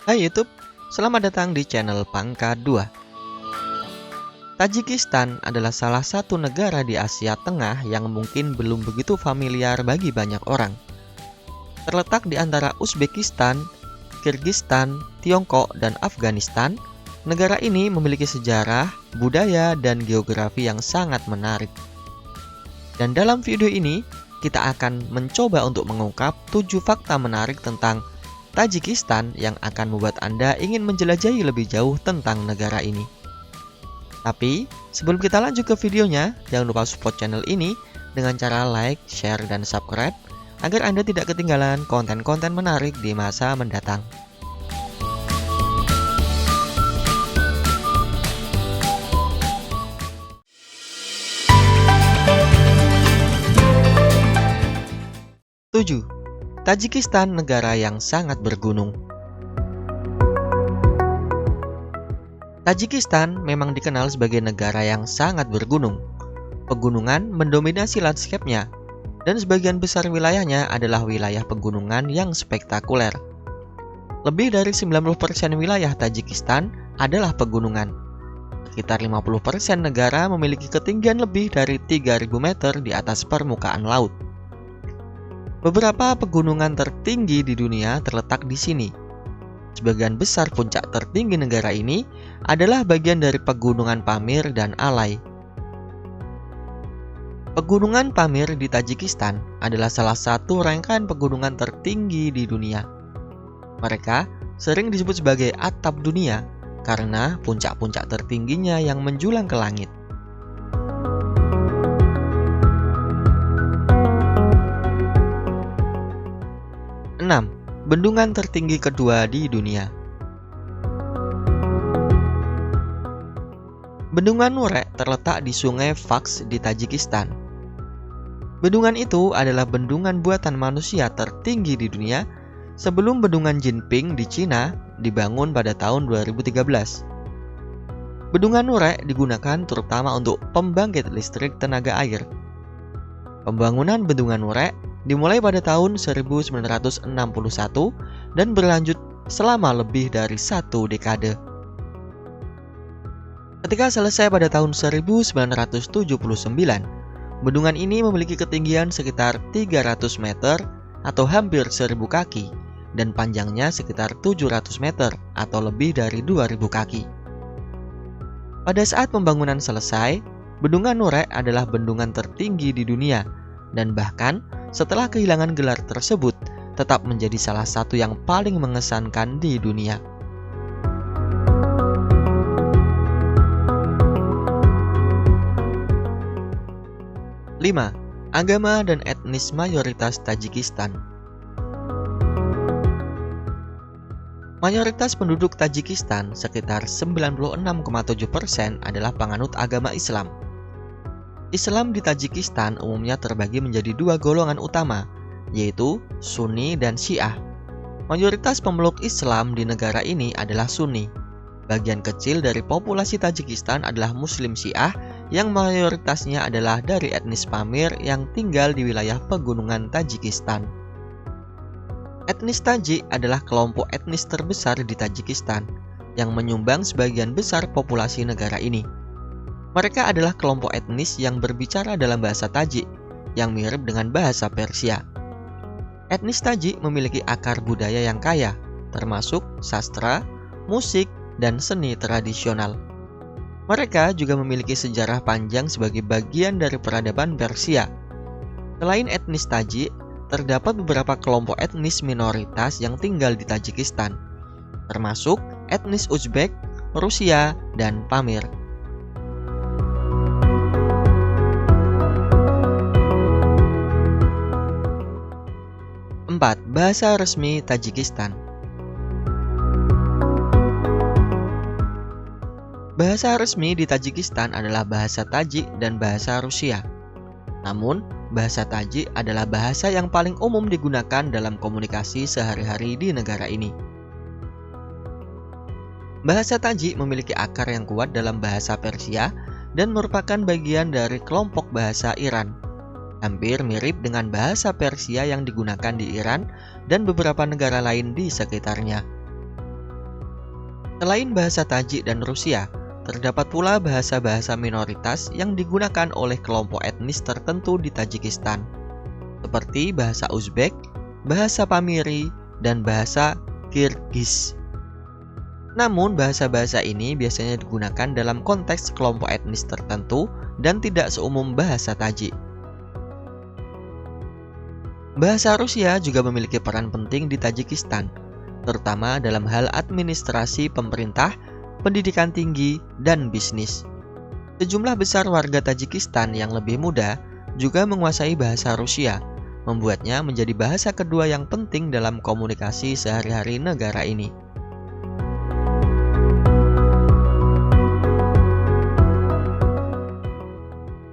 Hai YouTube, selamat datang di channel Pangka 2. Tajikistan adalah salah satu negara di Asia Tengah yang mungkin belum begitu familiar bagi banyak orang. Terletak di antara Uzbekistan, Kirgistan, Tiongkok, dan Afghanistan, negara ini memiliki sejarah, budaya, dan geografi yang sangat menarik. Dan dalam video ini, kita akan mencoba untuk mengungkap 7 fakta menarik tentang Tajikistan yang akan membuat Anda ingin menjelajahi lebih jauh tentang negara ini. Tapi, sebelum kita lanjut ke videonya, jangan lupa support channel ini dengan cara like, share, dan subscribe agar Anda tidak ketinggalan konten-konten menarik di masa mendatang. Tujuh. Tajikistan negara yang sangat bergunung. Tajikistan memang dikenal sebagai negara yang sangat bergunung. Pegunungan mendominasi lanskapnya, dan sebagian besar wilayahnya adalah wilayah pegunungan yang spektakuler. Lebih dari 90% wilayah Tajikistan adalah pegunungan. Sekitar 50% negara memiliki ketinggian lebih dari 3.000 meter di atas permukaan laut. Beberapa pegunungan tertinggi di dunia terletak di sini. Sebagian besar puncak tertinggi negara ini adalah bagian dari pegunungan Pamir dan Alai. Pegunungan Pamir di Tajikistan adalah salah satu rangkaian pegunungan tertinggi di dunia. Mereka sering disebut sebagai atap dunia karena puncak-puncak tertingginya yang menjulang ke langit. 6. Bendungan tertinggi kedua di dunia. Bendungan Nurek terletak di Sungai Faks di Tajikistan. Bendungan itu adalah bendungan buatan manusia tertinggi di dunia sebelum Bendungan Jinping di Cina dibangun pada tahun 2013. Bendungan Nurek digunakan terutama untuk pembangkit listrik tenaga air. Pembangunan Bendungan Nurek dimulai pada tahun 1961 dan berlanjut selama lebih dari 1 dekade. Ketika selesai pada tahun 1979, bendungan ini memiliki ketinggian sekitar 300 meter atau hampir 1.000 kaki dan panjangnya sekitar 700 meter atau lebih dari 2.000 kaki. Pada saat pembangunan selesai, Bendungan Nurek adalah bendungan tertinggi di dunia dan bahkan setelah kehilangan gelar tersebut, tetap menjadi salah satu yang paling mengesankan di dunia. Lima. Agama dan etnis mayoritas Tajikistan. Mayoritas penduduk Tajikistan, sekitar 96,7%, adalah penganut agama Islam. Islam di Tajikistan umumnya terbagi menjadi 2 golongan utama, yaitu Sunni dan Syiah. Mayoritas pemeluk Islam di negara ini adalah Sunni. Bagian kecil dari populasi Tajikistan adalah Muslim Syiah yang mayoritasnya adalah dari etnis Pamir yang tinggal di wilayah pegunungan Tajikistan. Etnis Tajik adalah kelompok etnis terbesar di Tajikistan yang menyumbang sebagian besar populasi negara ini. Mereka adalah kelompok etnis yang berbicara dalam bahasa Tajik, yang mirip dengan bahasa Persia. Etnis Tajik memiliki akar budaya yang kaya, termasuk sastra, musik, dan seni tradisional. Mereka juga memiliki sejarah panjang sebagai bagian dari peradaban Persia. Selain etnis Tajik, terdapat beberapa kelompok etnis minoritas yang tinggal di Tajikistan, termasuk etnis Uzbek, Rusia, dan Pamir. 4. Bahasa resmi Tajikistan. Bahasa resmi di Tajikistan adalah bahasa Tajik dan bahasa Rusia. Namun, bahasa Tajik adalah bahasa yang paling umum digunakan dalam komunikasi sehari-hari di negara ini. Bahasa Tajik memiliki akar yang kuat dalam bahasa Persia dan merupakan bagian dari kelompok bahasa Iran. hampir mirip dengan bahasa Persia yang digunakan di Iran dan beberapa negara lain di sekitarnya. Selain bahasa Tajik dan Rusia, terdapat pula bahasa-bahasa minoritas yang digunakan oleh kelompok etnis tertentu di Tajikistan, seperti bahasa Uzbek, bahasa Pamiri, dan bahasa Kirgiz. Namun, bahasa-bahasa ini biasanya digunakan dalam konteks kelompok etnis tertentu dan tidak seumum bahasa Tajik. Bahasa Rusia juga memiliki peran penting di Tajikistan, terutama dalam hal administrasi pemerintah, pendidikan tinggi, dan bisnis. Sejumlah besar warga Tajikistan yang lebih muda juga menguasai bahasa Rusia, membuatnya menjadi bahasa kedua yang penting dalam komunikasi sehari-hari negara ini.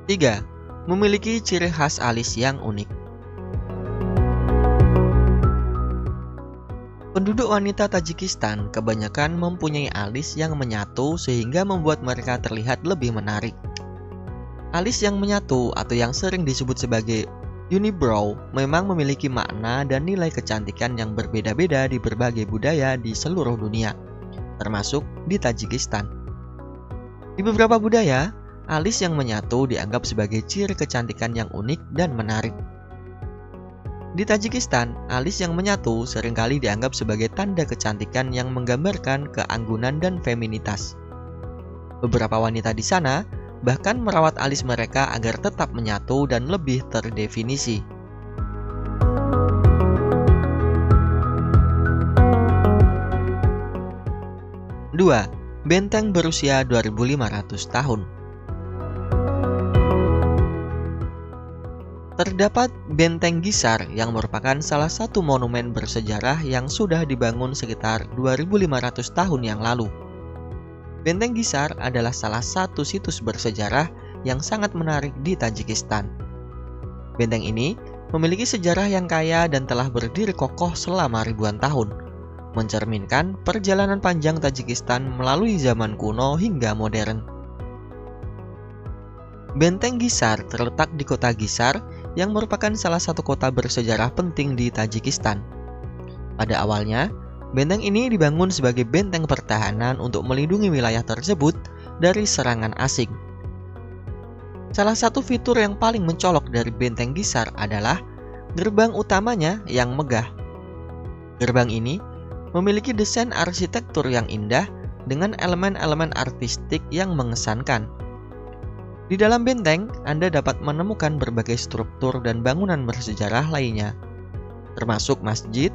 Tiga, memiliki ciri khas alis yang unik. Penduduk wanita Tajikistan kebanyakan mempunyai alis yang menyatu sehingga membuat mereka terlihat lebih menarik. Alis yang menyatu atau yang sering disebut sebagai unibrow memang memiliki makna dan nilai kecantikan yang berbeda-beda di berbagai budaya di seluruh dunia, termasuk di Tajikistan. Di beberapa budaya, alis yang menyatu dianggap sebagai ciri kecantikan yang unik dan menarik. Di Tajikistan, alis yang menyatu seringkali dianggap sebagai tanda kecantikan yang menggambarkan keanggunan dan feminitas. Beberapa wanita di sana bahkan merawat alis mereka agar tetap menyatu dan lebih terdefinisi. Dua, benteng berusia 2500 tahun. Terdapat Benteng Gisar yang merupakan salah satu monumen bersejarah yang sudah dibangun sekitar 2500 tahun yang lalu. Benteng Gisar adalah salah satu situs bersejarah yang sangat menarik di Tajikistan. Benteng ini memiliki sejarah yang kaya dan telah berdiri kokoh selama ribuan tahun, mencerminkan perjalanan panjang Tajikistan melalui zaman kuno hingga modern. Benteng Gisar terletak di kota Gisar yang merupakan salah satu kota bersejarah penting di Tajikistan. Pada awalnya, benteng ini dibangun sebagai benteng pertahanan untuk melindungi wilayah tersebut dari serangan asing. Salah satu fitur yang paling mencolok dari Benteng Gisar adalah gerbang utamanya yang megah. Gerbang ini memiliki desain arsitektur yang indah dengan elemen-elemen artistik yang mengesankan. Di dalam benteng, Anda dapat menemukan berbagai struktur dan bangunan bersejarah lainnya, termasuk masjid,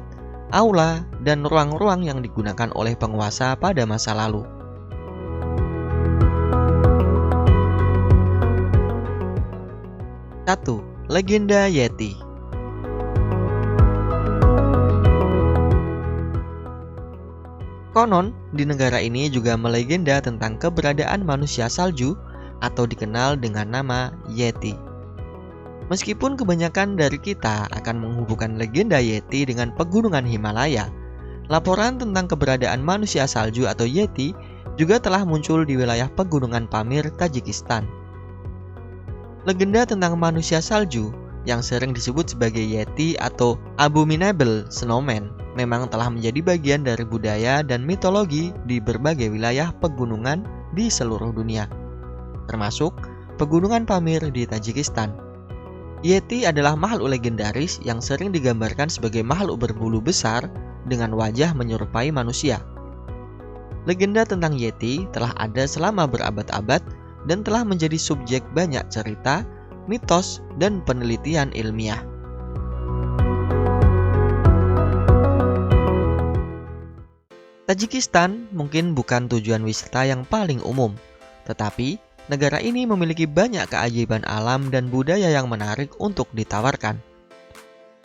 aula, dan ruang-ruang yang digunakan oleh penguasa pada masa lalu. Satu, legenda Yeti. Konon, di negara ini juga melegenda tentang keberadaan manusia salju atau dikenal dengan nama Yeti. Meskipun kebanyakan dari kita akan menghubungkan legenda Yeti dengan pegunungan Himalaya, laporan tentang keberadaan manusia salju atau Yeti juga telah muncul di wilayah pegunungan Pamir, Tajikistan. Legenda tentang manusia salju yang sering disebut sebagai Yeti atau Abominable Snowman memang telah menjadi bagian dari budaya dan mitologi di berbagai wilayah pegunungan di seluruh dunia, termasuk pegunungan Pamir di Tajikistan. Yeti adalah makhluk legendaris yang sering digambarkan sebagai makhluk berbulu besar dengan wajah menyerupai manusia. Legenda tentang Yeti telah ada selama berabad-abad dan telah menjadi subjek banyak cerita, mitos, dan penelitian ilmiah. Tajikistan mungkin bukan tujuan wisata yang paling umum, tetapi negara ini memiliki banyak keajaiban alam dan budaya yang menarik untuk ditawarkan.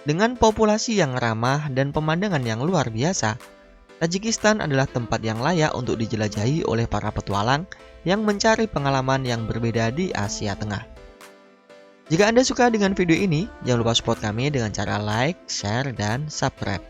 Dengan populasi yang ramah dan pemandangan yang luar biasa, Tajikistan adalah tempat yang layak untuk dijelajahi oleh para petualang yang mencari pengalaman yang berbeda di Asia Tengah. Jika Anda suka dengan video ini, jangan lupa support kami dengan cara like, share, dan subscribe.